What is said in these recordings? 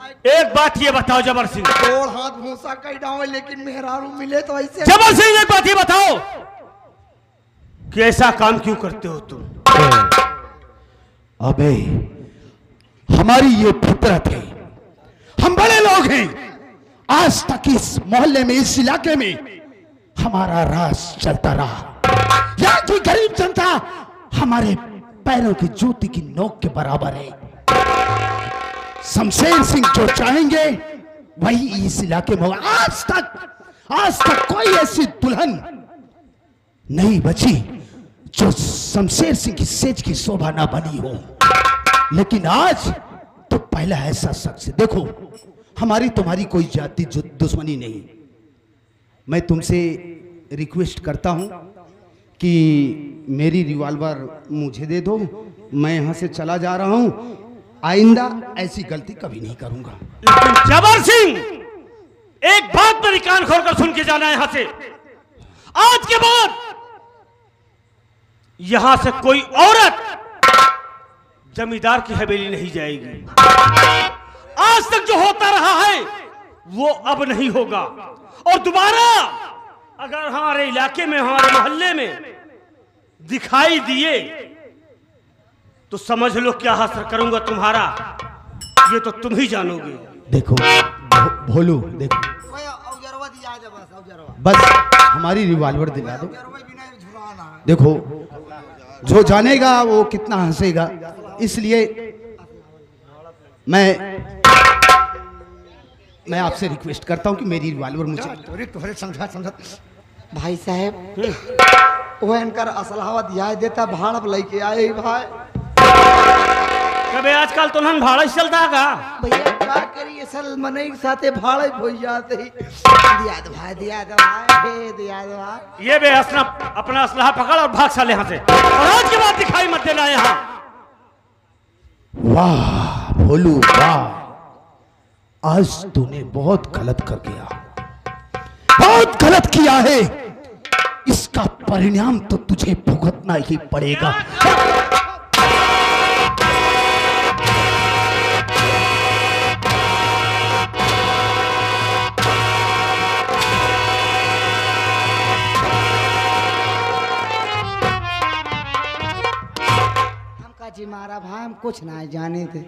एक बात ये बताओ जबर सिंह, गोड़ हाथ भूसा कई डावे लेकिन मेहरारू मिले तो ऐसे। जबर सिंह एक बात ये बताओ कि ऐसा काम क्यों करते हो तुम? अबे हमारी ये फितरत है, हम बड़े लोग हैं। आज तक इस मोहल्ले में, इस इलाके में हमारा राज चलता रहा। यहाँ की गरीब जनता हमारे पैरों की जूती की नोक के बराबर है। शमशेर सिंह जो चाहेंगे वही इस इलाके में। आज तक कोई ऐसी दुल्हन नहीं बची जो शमशेर सिंह की सेज की शोभा ना बनी हो। लेकिन आज तो पहला ऐसा शख्स। देखो, हमारी तुम्हारी कोई जाति दुश्मनी नहीं। मैं तुमसे रिक्वेस्ट करता हूं कि मेरी रिवॉल्वर मुझे दे दो, मैं यहां से चला जा रहा हूं। आइंदा ऐसी गलती कभी नहीं करूंगा। लेकिन जबर सिंह, एक बात मेरी कान खोलकर सुन के जाना यहां से। आज के बाद यहां से कोई औरत जमींदार की हवेली नहीं जाएगी। आज तक जो होता रहा है वो अब नहीं होगा। और दोबारा अगर हमारे इलाके में, हमारे मोहल्ले में दिखाई दिए तो समझ लो क्या हासिल करूंगा तुम्हारा, ये तो तुम ही जानोगे। देखो भोलू, देखो बस हमारी रिवॉल्वर दिला दो। देखो, जो जानेगा वो कितना हंसेगा, इसलिए मैं आपसे रिक्वेस्ट करता हूं कि मेरी रिवॉल्वर मुझे समझा। भाई साहब वो इनकर असलहावा दिया देता भाड़ लेके आए भाई। कभी आजकल तो नन भाड़ा चलता का भैया क्या करिए, सल मने के साथे भाड़े हो जाते ही। दिया दो भाई, दिया दो भाई, दिया दो भाई। ये बे अपना असलहा पकड़ और भाग साले यहाँ से, और आज के बाद दिखाई मत देना यहाँ। वाह भोलू वाह, आज तूने बहुत गलत कर गया, बहुत गलत किया है। इसका परिणाम तो तुझे भुगतना ही पड़ेगा। जी मारा भाई, हम कुछ ना जाने थे,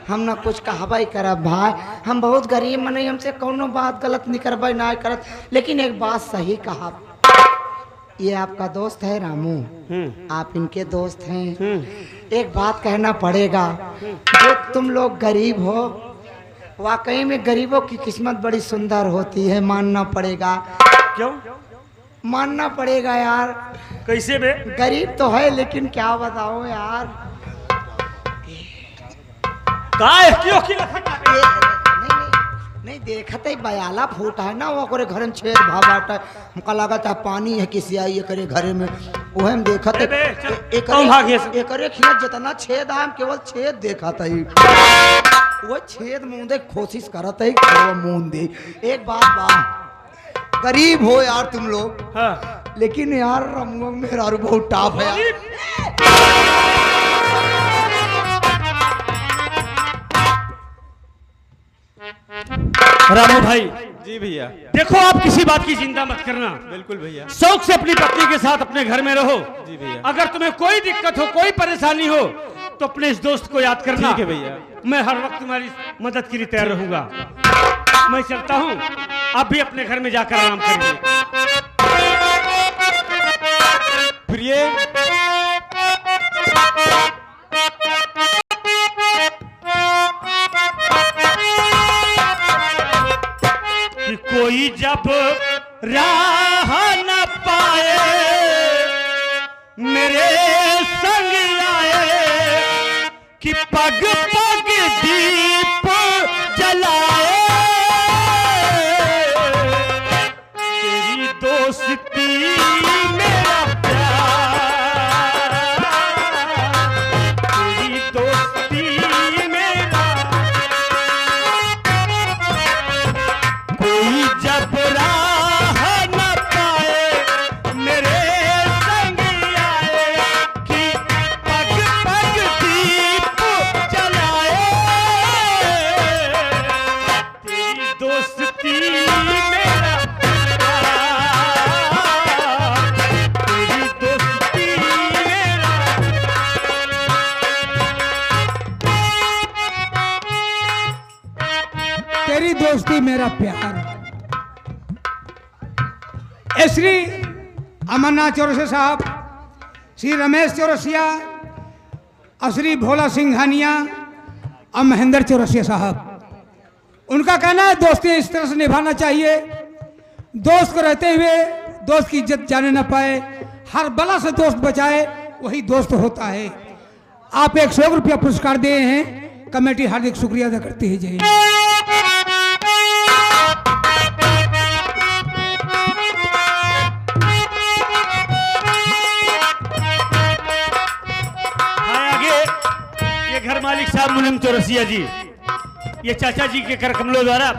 हम ना कुछ कहबाई करब भाई। हम बहुत गरीब मने, हमसे कोनो बात गलत नहीं करबाई ना करत। लेकिन एक बात सही कहा, ये आपका दोस्त है रामू, आप इनके दोस्त हैं। एक बात कहना पड़ेगा, जो तुम लोग गरीब हो, वाकई में गरीबों की किस्मत बड़ी सुंदर होती है, मानना पड़ेगा। क्यों मानना पड़ेगा यार। कैसे बे? गरीब तो है लेकिन क्या बताओ यार, क्यों नहीं देखते बयाला फूट है ना, वो करे घर में छेद भाबाट है। हमका लगा था पानी है किसी आई करे घरे में, वो हम देखते एकरे खिला जितना छेद है, हम केवल छेद देखा था। वो छेद मुंह दे कोशिश करत है मुंह दे। एक बात बा, गरीब हो यार तुम लोग, हाँ। लेकिन यार मेरा बहुत टाप है यार। रामू भाई जी भैया। देखो, आप किसी बात की चिंता मत करना। बिल्कुल भैया। शौक से अपनी पत्नी के साथ अपने घर में रहो। जी भैया। अगर तुम्हें कोई दिक्कत हो, कोई परेशानी हो तो अपने इस दोस्त को याद करना। ठीक है भैया। मैं हर वक्त तुम्हारी मदद के लिए तैयार रहूंगा। मैं चलता हूँ, आप भी अपने घर में जाकर आराम करिए। प्रिय कि कोई जब राह न पाए मेरे संग आए, कि पग पग दीप जलाए, तेरी दोस्ती मेरा प्यार, तेरी दोस्ती मेरा, कोई जब राह न पाए मेरे संग आए, कि पग पग दीप जलाए, तेरी दोस्ती मेरा प्यार। ए श्री अमरनाथ चौरसिया साहब, श्री रमेश चौरसिया और श्री भोला सिंघानिया और महेंद्र चौरसिया साहब, उनका कहना है दोस्ती इस तरह से निभाना चाहिए, दोस्त को रहते हुए दोस्त की इज्जत जाने ना पाए, हर बला से दोस्त बचाए, वही दोस्त होता है। आप 100 रुपया पुरस्कार दिए हैं, कमेटी हार्दिक शुक्रिया अदा करती है। जय घर मालिक साहब मुनीम चौरसिया जी, ये चाचा जी के कर कमलों द्वारा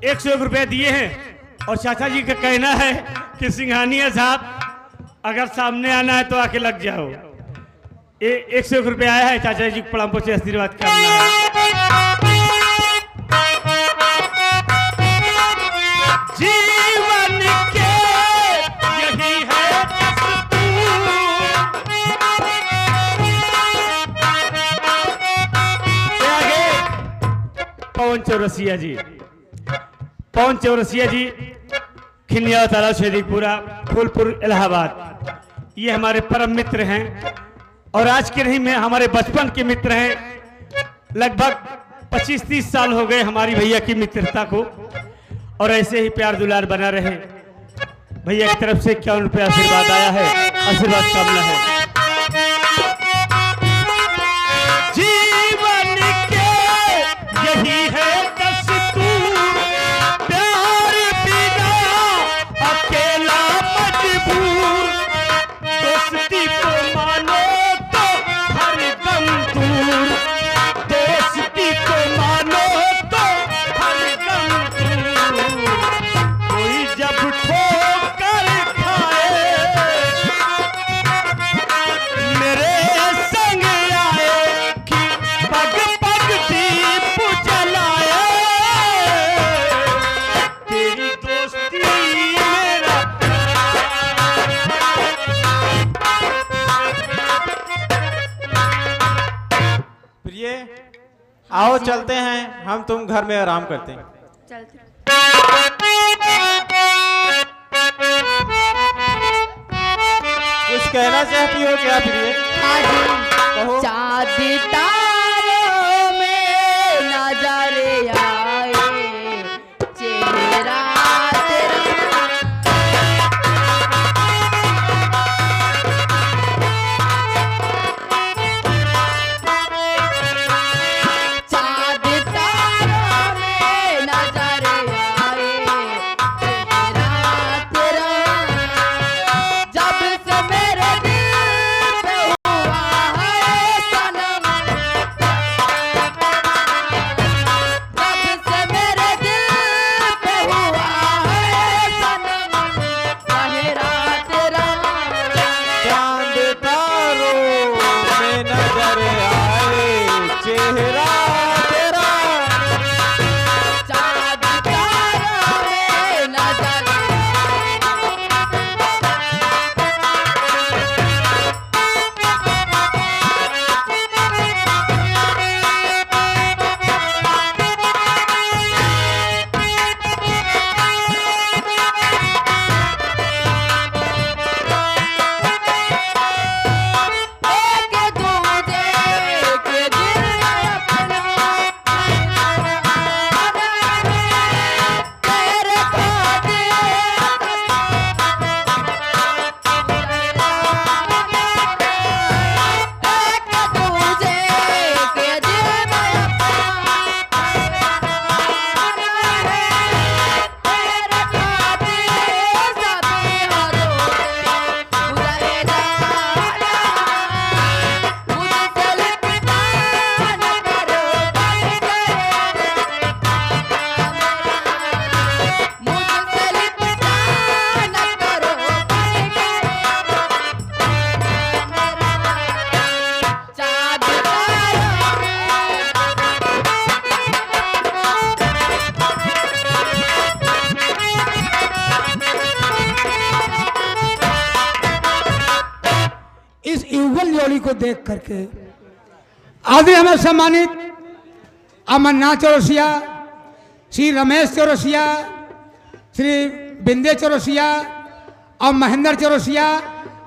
101 रुपए दिए हैं और चाचा जी का कहना है कि सिंघानिया साहब अगर सामने आना है तो आके लग जाओ। ये 101 रुपए आया है, चाचा जी को प्रणाम पहुंचे, आशीर्वाद करना है। जीवन के यही है पवन चौरसिया जी, पवन चौरसिया जी, खिनिया तालाब शेदीपुरा फूलपुर इलाहाबाद, ये हमारे परम मित्र हैं और आज के नहीं में हमारे बचपन के मित्र हैं। लगभग 25-30 साल हो गए हमारी भैया की मित्रता को और ऐसे ही प्यार दुलार बना रहे। भैया की तरफ से 51 रुपया आशीर्वाद आया है, आशीर्वाद कामना है। यही है दस्तूर, प्यार बिना अकेला मजबूर, दोस्ती को मानो तो हर दम दूर, दोस्ती को मानो तो हर दम दूर, कोई जब ठोकर खाए मेरे संग आए कि पग पग दीप जलाए, तेरी दोस्ती मेरा प्रिय, आओ चलते हैं, हम तुम घर में आराम करते हैं। चलते कुछ कहना चाहती हो क्या प्रिय? कहो। चाँद तारों में नजर आए, चेहरा तेरा चाँद तारों में नजर आए, चेहरा तेरा जब से मेरे दिल पे हुआ है सनम, जब से मेरे दिल पे हुआ है सनम, चेहरा तेरा चांद तारों में नजर आए, चेहरा तेरा चाँद तारों में नजर एक दूजे के दिल अपना तेरे खातिर एक दूजे के दिल अपना तेरे खातिर सभी हदों से गुजरे जाना, मुझसे लिपटा न करो बन गए, मुझसे लिपटा न करो बन गए, चाँद तारों इस युगल जोड़ी को देख करके आदि हमें सम्मानित अमरनाथ चौरसिया श्री रमेश चौरसिया, श्री बिंदे चौरसिया और महेंद्र चौरसिया,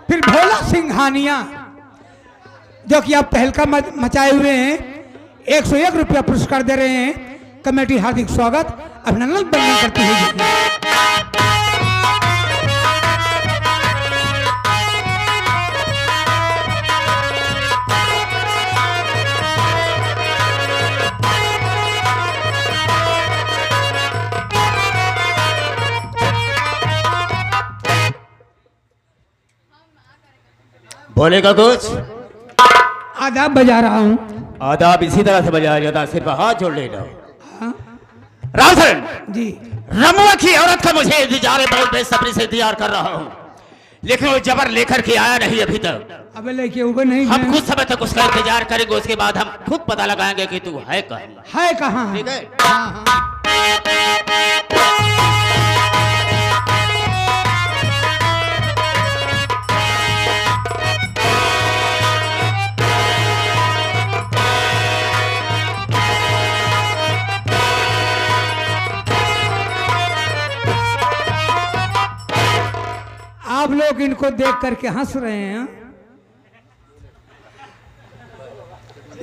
फिर भोला सिंघानिया जो कि आप तहलका मचाए हुए हैं, 101 रुपया पुरस्कार दे रहे हैं। कमेटी हार्दिक स्वागत अभिनंदन बंदन करती है। बोलेगा कुछ? आदाब बजा रहा हूँ। आदाब इसी तरह से बजाया जाता, सिर्फ हाथ जोड़ लेना। रामधन जी, रमुआ की औरत का मुझे इंतजार है, बहुत बेसब्री से इंतजार कर रहा हूँ, लेकिन वो जबर लेकर के आया नहीं अभी तक। अब लेके उगे नहीं हम हैं। कुछ समय तक उसका इंतजार करेंगे, उसके बाद हम खुद पता लगाएंगे कि तू है कहाँ। है कहाँ? ठीक है? हाँ हाँ। आप लोग इनको देख करके हंस रहे हैं।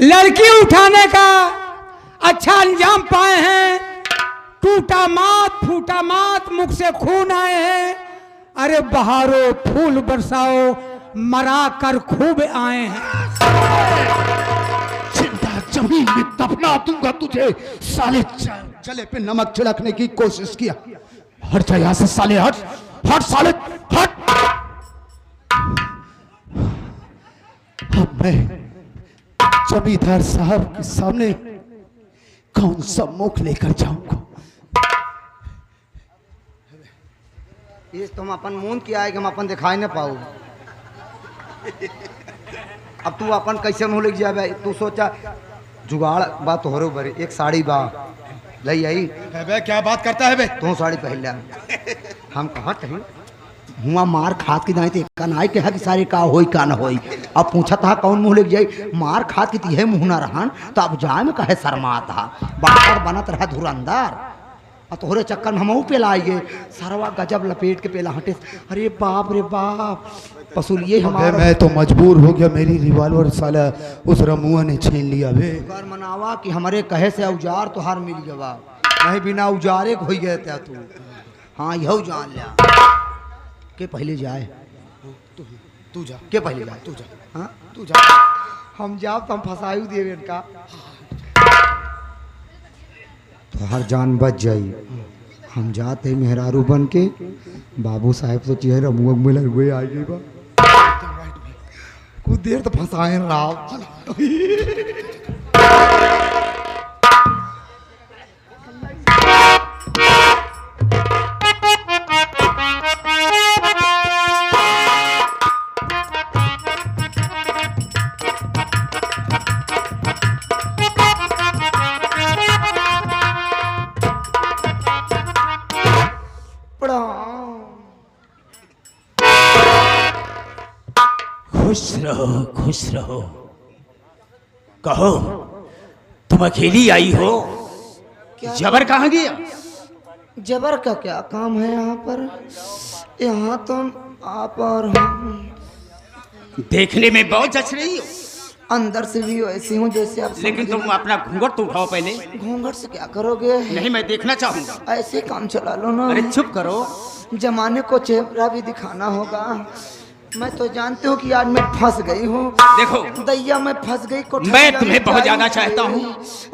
लड़की उठाने का अच्छा अंजाम पाए हैं, टूटा मात फूटा मात, मुख से खून आए हैं। अरे बहारो फूल बरसाओ, मरा कर खूब आए हैं। जिंदा जमीन में दफना दूंगा तुझे साले। चले पे नमक छिड़कने की कोशिश किया। हट जा यहाँ से साले, हट हट साले हट। अब मैं जमींदार साहब के सामने कौन सा मुख लेकर जाऊंगा? ये तुम अपन मुंह किया है कि हम अपन दिखाई न पाऊ। अब तू अपन कैसे मुंह लेके जाए? तू सोचा जुगाड़ बात तो हो रो बरे, एक साड़ी बा लई आई। बे क्या बात करता है बे? तू साड़ी पहन लिया। हम कहत हैं हुआ मार खात की दाई ते कनाई के कि सारी का होई का ना होई। अब पूछा था कौन मुंह लेके जाई? मार खात की तीहे मुंह ना रहन तो अब जाए में कहे शर्मा था। बाहर बनत रहा धुरंधर और तोहरे चक्कर में हमहू पे लाइए सरवा गजब लपेट के पेला हटे। अरे बाप रे बाप, पसूलिए हमारा। मैं तो मजबूर हो गया, मेरी रिवॉल्वर साला उस रमुआ ने छीन लिया बे। कर मनावा कि हमारे कहे से औजार तुहार मिल गवा, नहीं बिना औजारे को हो गए थे तू। हाँ यह जान लिया के पहले जाए। तू जा, के पहले जाए? तू जा, हाँ तू जा। हम जाब तो हम फंसायु दिए इनका तो हर जान बच जाई। हम जाते मेहरारू बन के बाबू साहब तो चेहरा मुँह में लग गए आई गई बा। कुछ देर तो फंसाए राव। खुश रहो खुश रहो। कहो तुम अकेली आई हो? जबर कहाँ गया? जबर का क्या काम है यहाँ पर? यहाँ तुम आप और हम देखने में बहुत जच रही हो, अंदर से भी ऐसी हूँ जैसे आप। लेकिन तुम अपना घूंघट तो उठाओ पहले। घूंघट से क्या करोगे? नहीं मैं देखना चाहूंगा। ऐसे काम चला लो ना। अरे चुप करो। जमाने को चेहरा भी दिखाना होगा। मैं तो जानती हूँ कि आज मैं फंस गई हूँ। देखो दैया मैं फंस गई। मैं तुम्हें बहुत ज्यादा चाहता हूँ।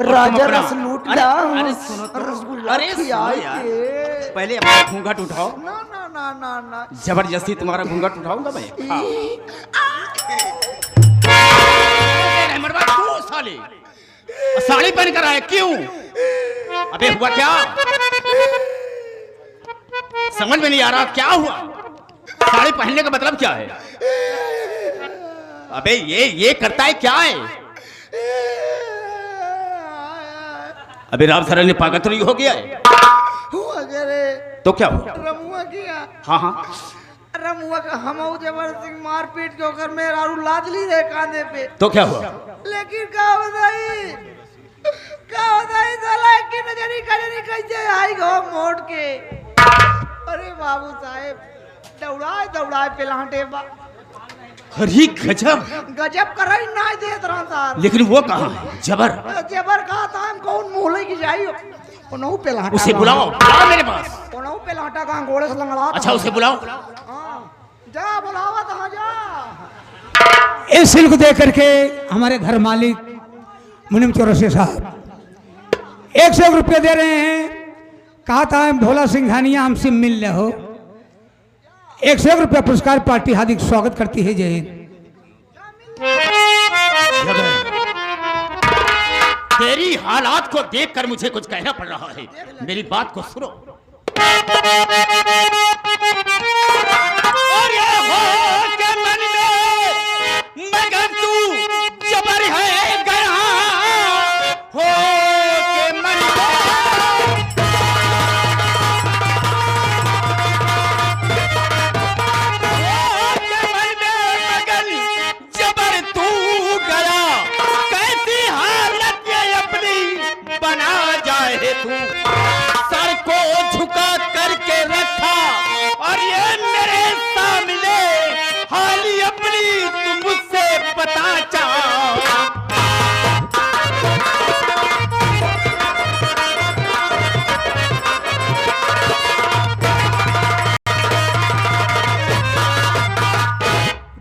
राजा रस लूट ला। अरे सुनो तो। रसगुल्ला अरे सुनो खियाए यार, के। पहले अपना घूंघट उठाओ। ना ना ना ना ना। जबरदस्ती तुम्हारा घूंघट उठाऊंगा मैं। तू साले साड़ी पहन कर आए क्यों? अबे हुआ क्या? समझ में नहीं आ रहा क्या हुआ? साड़ी पहनने का मतलब क्या है? अबे ये करता है क्या है? अबे राम सरल ने पागल तो नहीं हो गया है? हुआ करे तो क्या हुआ? रमुआ किया। हाँ हाँ रमुआ का हम जबरदस्ती मार पीट के होकर मेरा लाज ली रहे कांधे पे। तो क्या हुआ? लेकिन क्या बताई साला की नजरी कैसे आई गो मोड़ के। अरे बाबू साहेब दौड़ाए दौड़ाए पिलाटे बा अरे गजब, गजब करई ना देत रहा सार। लेकिन वो कहाँ है? जबर, जेबर का था कौन मोहले की जाई कोनऊ पिलाटा। उसे बुलाओ, बुलाओ मेरे पास। कोनऊ पिलाटा का घोड़े से लंगड़ा। अच्छा उसे बुलाओ। हाँ, जा बुलावा तो जा। इस सिल को देख करके हमारे घर मालिक मुनीम चौरसिया साहब 101 रुपये दे रहे हैं। कहा था भोला सिंघानिया हमसे मिल रहे हो। 101 रुपया पुरस्कार पार्टी हार्दिक स्वागत करती है। जय हिंद। तेरी हालात को देखकर मुझे कुछ कहना पड़ रहा है, मेरी बात को सुनो। और ये हो के मन में मगर तू जबर है गया हो के मन में मगर जबर तू गया, कैसी हालत ये अपनी बना जाए तू। सर को झुका करके रखा और ये मेरे सामने हाली अपनी तू मुझसे बता चाह।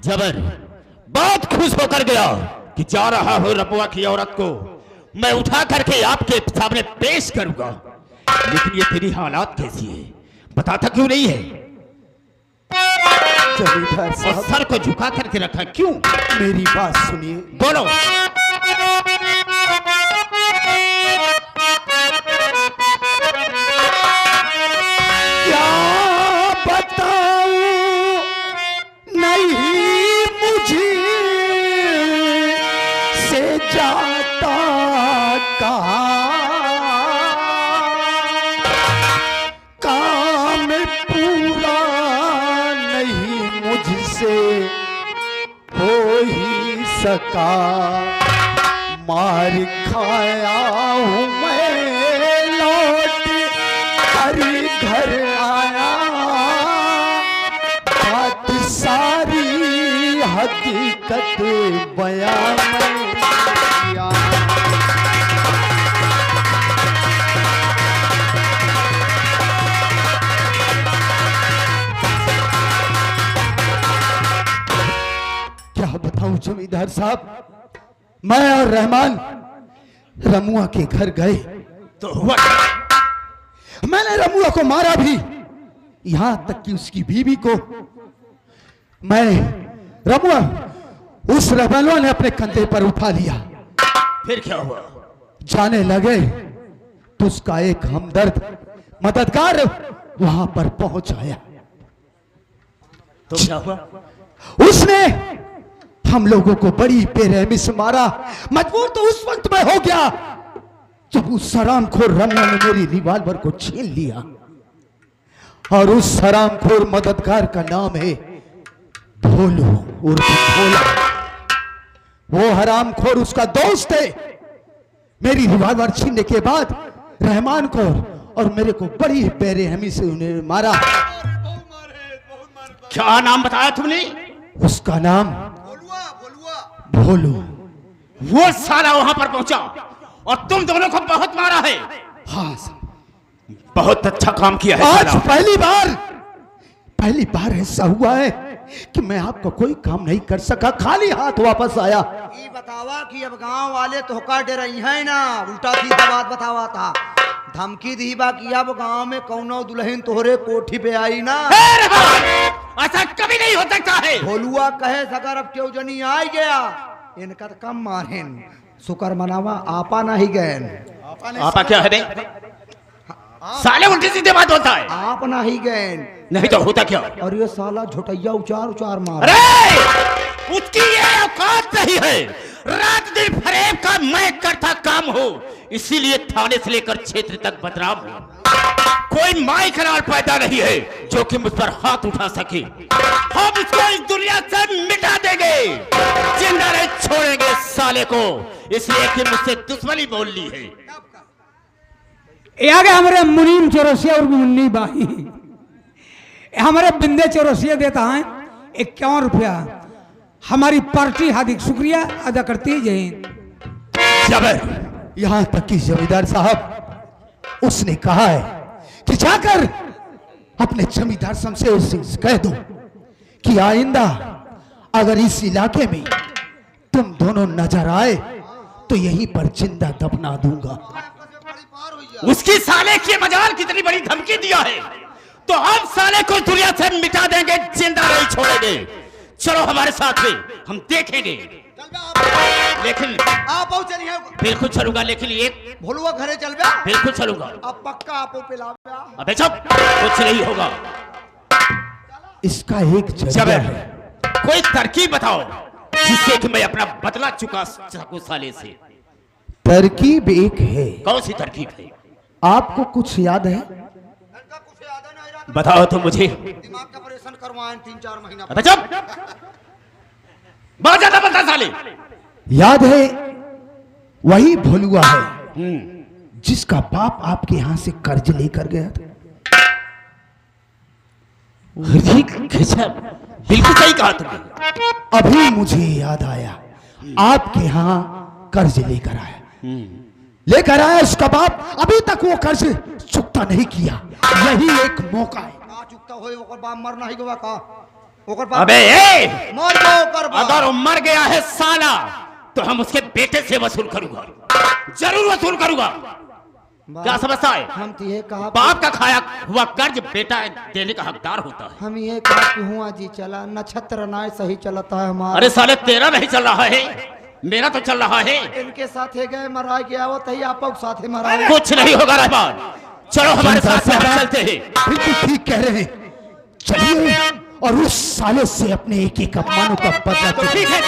जबर बहुत खुश होकर गया कि जा रहा हो रपुआ की औरत को मैं उठा करके आपके सामने पेश करूंगा, लेकिन ये तेरी हालात कैसी है बताता क्यों नहीं है? जमींदार और साहब सर को झुका करके रखा क्यों? मेरी बात सुनिए। बोलो। क्या बताऊं नहीं मुझे से जाता कहाँ, काम पूरा नहीं मुझसे हो ही सका, मार खाया हूँ मैं लौट कर घर आया, बात सारी हकीकत बयां में किया। क्या बताऊं जमींदार साहब, मैं और रहमान रमुआ के घर गए तो हुआ मैंने रमुआ को मारा भी, यहां तक कि उसकी बीवी को मैं रमुआ उस रहमानवा ने अपने कंधे पर उठा लिया। फिर क्या हुआ? जाने लगे तो उसका एक हमदर्द मददगार वहां पर पहुंच आया। तो क्या हुआ? उसने हम लोगों को बड़ी बेरहमी से मारा। मजबूर तो उस वक्त में हो गया जब उस हरामखोर रमुआ ने मेरी रिवॉल्वर को छीन लिया, और उस हरामखोर मददगार का नाम है भोलू उर्फ भोला। वो हरामखोर उसका दोस्त है। मेरी रिवॉल्वर छीनने के बाद रहमान को और मेरे को बड़ी बेरहमी से उन्हें मारा। क्या नाम बताया तुमने? उसका नाम भोलू। वो साला वहां पर पहुंचा और तुम दोनों को बहुत मारा है। हाँ, बहुत अच्छा काम किया है आज साला। पहली बार ऐसा हुआ है कि मैं आपका कोई काम नहीं कर सका, खाली हाथ वापस आया। ये बतावा कि अब गांव वाले तो का डर रही है ना, उल्टा सीधा बात बतावा था। धमकी दी बा कि अब गांव में कौनो दुल्हन तोहरे कोठी पे आई ना। ऐसा कभी नहीं हो सकता है। भोलुआ कहे अगर अब क्यों जनी आ गया इनका तो कम मारेन, शुक्र मनावा आपा नहीं गए। आपा क्या है बे? साले उल्टी सीधे बात होता है। आप नहीं गए नहीं तो होता क्या? और ये साला झुटैया उचार उचार मार। अरे उसकी ये औकात नहीं है, रात दिन फरेब का मैं करता काम हो, इसीलिए थाने से लेकर क्षेत्र तक बदनाम हूं। कोई माई करार पैदा नहीं है जो कि मुझ पर हाथ उठा सके। हम इसको इस दुनिया से मिटा देंगे, जिंदा नहीं छोड़ेंगे साले को, इसलिए कि मुझसे दुश्मनी बोल ली है। ये आ गए हमारे मुनीम चौरसिया और मुन्नी बाई। हमारे बिंदे चौरसिया देता है 51 रुपया। हमारी पार्टी हार्दिक शुक्रिया अदा करती है। जय हिंद। जबर यहां तक कि जमींदार साहब उसने कहा है कि जाकर अपने जमींदार शमशेर सिंह से कह दो कि आइंदा अगर इस इलाके में तुम दोनों नजर आए तो यहीं पर जिंदा दफना दूंगा। उसकी साले की मजाल कितनी बड़ी धमकी दिया है, तो हम साले को दुनिया से मिटा देंगे, जिंदा नहीं छोड़ेंगे। चलो हमारे साथ में, हम देखेंगे। लेकिन आप आओ चलिए। बिल्कुल चलूंगा, लेकिन एक भोलुआ घरे चल बे। बिल्कुल चलूंगा। अब पक्का आपको पिला। अबे चुप, कुछ नहीं होगा। इसका एक जरिया जबर है। कोई तरकीब बताओ जिससे कि मैं अपना बदला चुका सकूं साले से। तरकीब एक है। कौन सी तरकीब है? आपको कुछ याद है? बताओ तो मुझे। दिमाग का ऑपरेशन करवाएं 3-4 महीना। अबे चुप, बहुत ज्यादा बोलता साले। याद है वही भोलुआ है जिसका बाप आपके यहां से कर्ज लेकर गया था। बिल्कुल सही कहा तुमने। अभी मुझे याद आया, आपके यहां कर्ज लेकर आया उसका बाप। अभी तक वो कर्ज चुकता नहीं किया। यही एक मौका है। का चुकता होए ओकर बाप मरना ही गवा का। ओकर बाप अबे ए, मर गयो ओकर बाप। अगर वो मर गया है साला तो हम उसके बेटे से वसूल करूंगा, जरूर वसूल करूंगा। क्या समझता है? हम तो ये कहा बाप का खाया हुआ कर्ज बेटा देने का हकदार होता है। हम ये कहा कि हुआ जी चला नक्षत्र नाय सही चलता है हमारा। अरे साले तेरा नहीं चल रहा है, मेरा तो चल रहा है। इनके साथ है गए मरा गया वो तही आप साथ मरा। कुछ नहीं होगा रहमान, चलो हमारे साथ में हम चलते हैं। बिल्कुल ठीक कह रहे हैं, चलिए और उस साले से अपने एक अपमानों का बदला ठीक है।